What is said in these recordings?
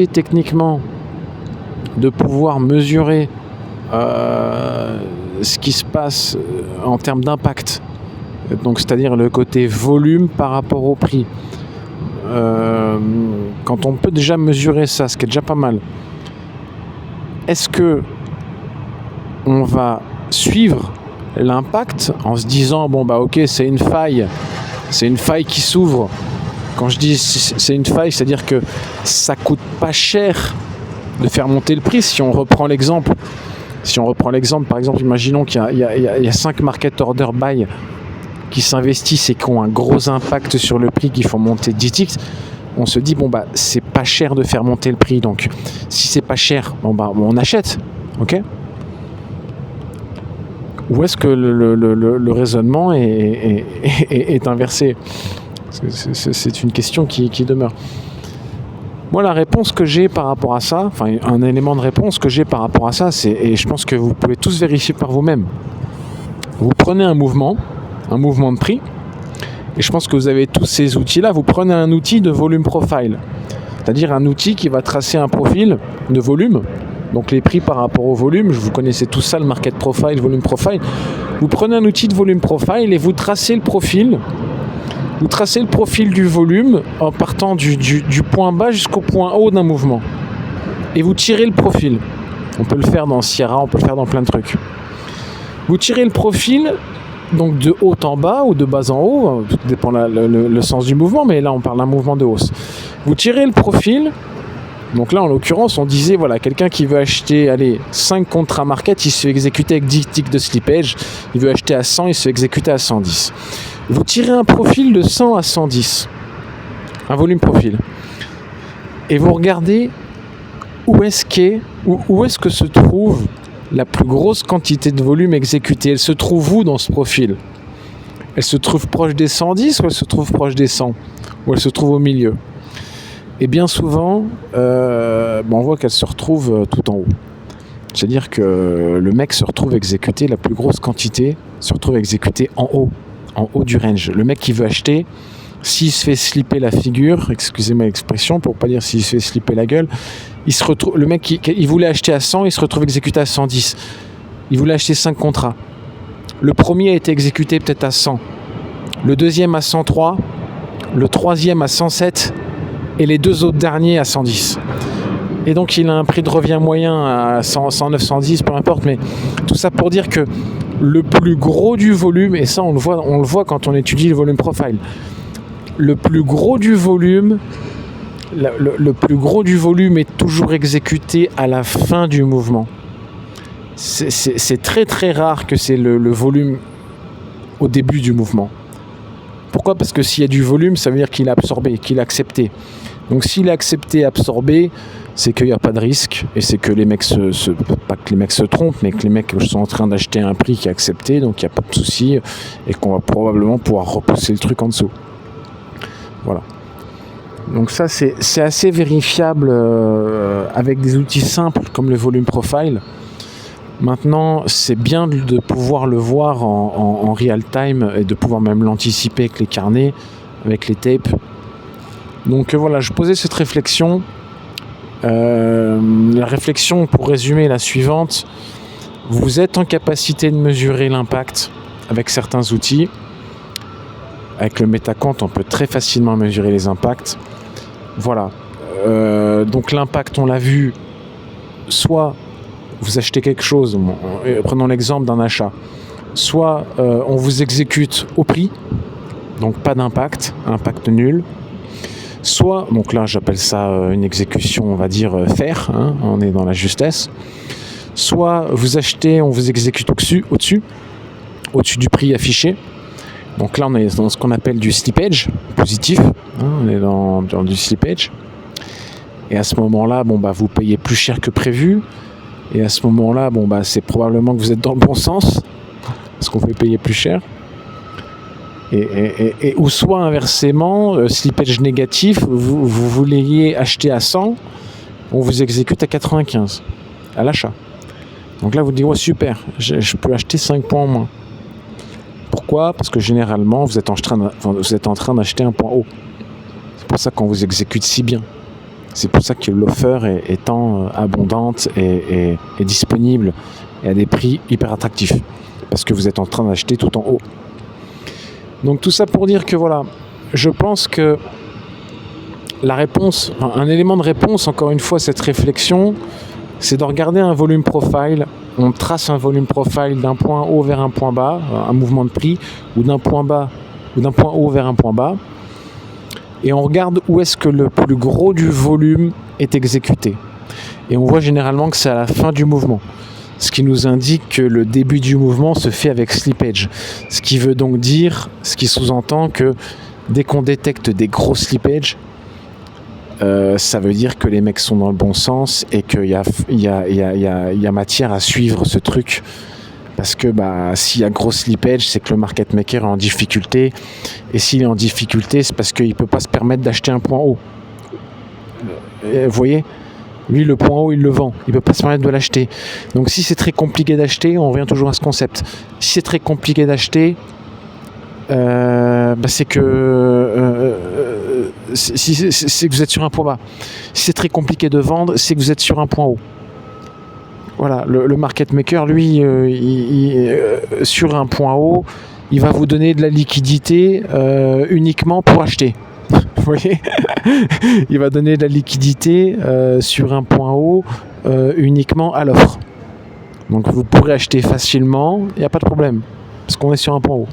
techniquement de pouvoir mesurer ce qui se passe en termes d'impact, donc c'est-à-dire le côté volume par rapport au prix, quand on peut déjà mesurer ça, ce qui est déjà pas mal, est-ce que on va suivre l'impact en se disant bon bah ok, c'est une faille qui s'ouvre. Quand je dis c'est une faille, c'est-à-dire que ça coûte pas cher de faire monter le prix. Si on reprend l'exemple, par exemple, imaginons qu'il y a 5 market order buy qui s'investissent et qui ont un gros impact sur le prix, qui font monter 10x, on se dit bon bah c'est pas cher de faire monter le prix, donc si c'est pas cher, bon bah on achète, ok? Ou est-ce que le raisonnement est inversé? C'est une question qui demeure. Moi, la réponse que j'ai par rapport à ça, enfin un élément de réponse que j'ai par rapport à ça, et je pense que vous pouvez tous vérifier par vous-même. Vous prenez un mouvement de prix, et je pense que vous avez tous ces outils-là. Vous prenez un outil de volume profile, c'est-à-dire un outil qui va tracer un profil de volume, donc les prix par rapport au volume. Vous connaissez tout ça, le market profile, volume profile. Vous prenez un outil de volume profile et vous tracez le profil. Vous tracez le profil du volume en partant du point bas jusqu'au point haut d'un mouvement. Et vous tirez le profil. On peut le faire dans Sierra, on peut le faire dans plein de trucs. Vous tirez le profil, donc de haut en bas ou de bas en haut, tout dépend le sens du mouvement, mais là on parle d'un mouvement de hausse. Vous tirez le profil, donc là en l'occurrence on disait voilà, quelqu'un qui veut acheter 5 contrats market, il se fait exécuter avec 10 ticks de slippage, il veut acheter à 100, il se fait exécuter à 110. Vous tirez un profil de 100 à 110, un volume profil, et vous regardez où est-ce que se trouve la plus grosse quantité de volume exécutée. Elle se trouve où dans ce profil? Elle se trouve proche des 110 ou elle se trouve proche des 100? Ou elle se trouve au milieu? Et bien souvent, on voit qu'elle se retrouve tout en haut. C'est-à-dire que le mec se retrouve exécuté, la plus grosse quantité se retrouve exécutée en haut du range. Le mec qui veut acheter, s'il se fait slipper la figure, excusez-moi l'expression, pour pas dire s'il se fait slipper la gueule, il se retrouve, le mec il voulait acheter à 100, il se retrouve exécuté à 110. Il voulait acheter 5 contrats. Le premier a été exécuté peut-être à 100, le deuxième à 103, le troisième à 107 et les 2 autres derniers à 110. Et donc il a un prix de revient moyen à 100, 109, 110, peu importe, mais tout ça pour dire que le plus gros du volume, et ça on le voit quand on étudie le volume profile, le plus gros du volume est toujours exécuté à la fin du mouvement. C'est très très rare que c'est le volume au début du mouvement. Pourquoi? Parce que s'il y a du volume, ça veut dire qu'il a absorbé, qu'il a accepté. Donc s'il a accepté, absorbé, c'est qu'il n'y a pas de risque, et c'est que les mecs pas que les mecs se trompent, mais que les mecs sont en train d'acheter un prix qui est accepté, donc il n'y a pas de souci, et qu'on va probablement pouvoir repousser le truc en dessous. Voilà. Donc ça c'est assez vérifiable avec des outils simples comme le volume profile. Maintenant, c'est bien de pouvoir le voir en real time et de pouvoir même l'anticiper avec les carnets, avec les tapes. Donc voilà, je posais cette réflexion. La réflexion, pour résumer, est la suivante. Vous êtes en capacité de mesurer l'impact avec certains outils. Avec le MetaQuant, on peut très facilement mesurer les impacts. Voilà. Donc l'impact, on l'a vu, soit vous achetez quelque chose, prenons l'exemple d'un achat, soit on vous exécute au prix, donc pas d'impact, impact nul, soit, donc là j'appelle ça une exécution, on va dire fair, hein, on est dans la justesse, soit vous achetez, on vous exécute au-dessus du prix affiché. Donc là on est dans ce qu'on appelle du slippage positif, hein, on est dans du slippage, et à ce moment-là, vous payez plus cher que prévu. Et à ce moment-là, c'est probablement que vous êtes dans le bon sens, parce qu'on fait payer plus cher. Et ou soit inversement, slippage négatif, vous vouliez acheter à 100, on vous exécute à 95, à l'achat. Donc là, vous dites, ouais, super, je peux acheter 5 points en moins. Pourquoi? Parce que généralement, vous êtes en train d'acheter un point haut. C'est pour ça qu'on vous exécute si bien. C'est pour ça que l'offer est tant abondante et disponible et à des prix hyper attractifs. Parce que vous êtes en train d'acheter tout en haut. Donc tout ça pour dire que voilà, je pense que la réponse, un élément de réponse, encore une fois, cette réflexion, c'est de regarder un volume profile. On trace un volume profile d'un point haut vers un point bas, un mouvement de prix, ou d'un point bas, ou d'un point haut vers un point bas. Et on regarde où est-ce que le plus gros du volume est exécuté. Et on voit généralement que c'est à la fin du mouvement. Ce qui nous indique que le début du mouvement se fait avec slippage. Ce qui veut donc dire, ce qui sous-entend que dès qu'on détecte des gros slippages, ça veut dire que les mecs sont dans le bon sens et qu'il y a matière à suivre ce truc. Parce que s'il y a gros slippage, c'est que le market maker est en difficulté. Et s'il est en difficulté, c'est parce qu'il ne peut pas se permettre d'acheter un point haut. Vous voyez ? Lui, le point haut, il le vend. Il ne peut pas se permettre de l'acheter. Donc si c'est très compliqué d'acheter, on revient toujours à ce concept. Si c'est très compliqué d'acheter, c'est que c'est que vous êtes sur un point bas. Si c'est très compliqué de vendre, c'est que vous êtes sur un point haut. Voilà, le market maker, lui, sur un point haut, il va vous donner de la liquidité uniquement pour acheter. Vous voyez ? Il va donner de la liquidité sur un point haut uniquement à l'offre. Donc vous pourrez acheter facilement, il n'y a pas de problème, parce qu'on est sur un point haut.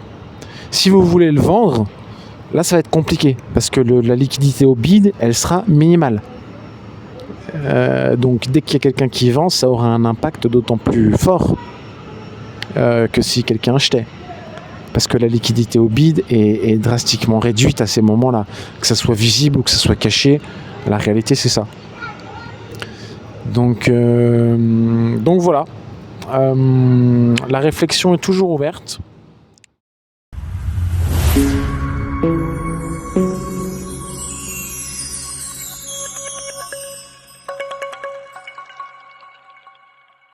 Si vous voulez le vendre, là ça va être compliqué, parce que la liquidité au bid, elle sera minimale. Donc dès qu'il y a quelqu'un qui vend, ça aura un impact d'autant plus fort que si quelqu'un achetait. Parce que la liquidité au bid est drastiquement réduite à ces moments-là. Que ça soit visible ou que ça soit caché, la réalité c'est ça. Donc voilà. La réflexion est toujours ouverte.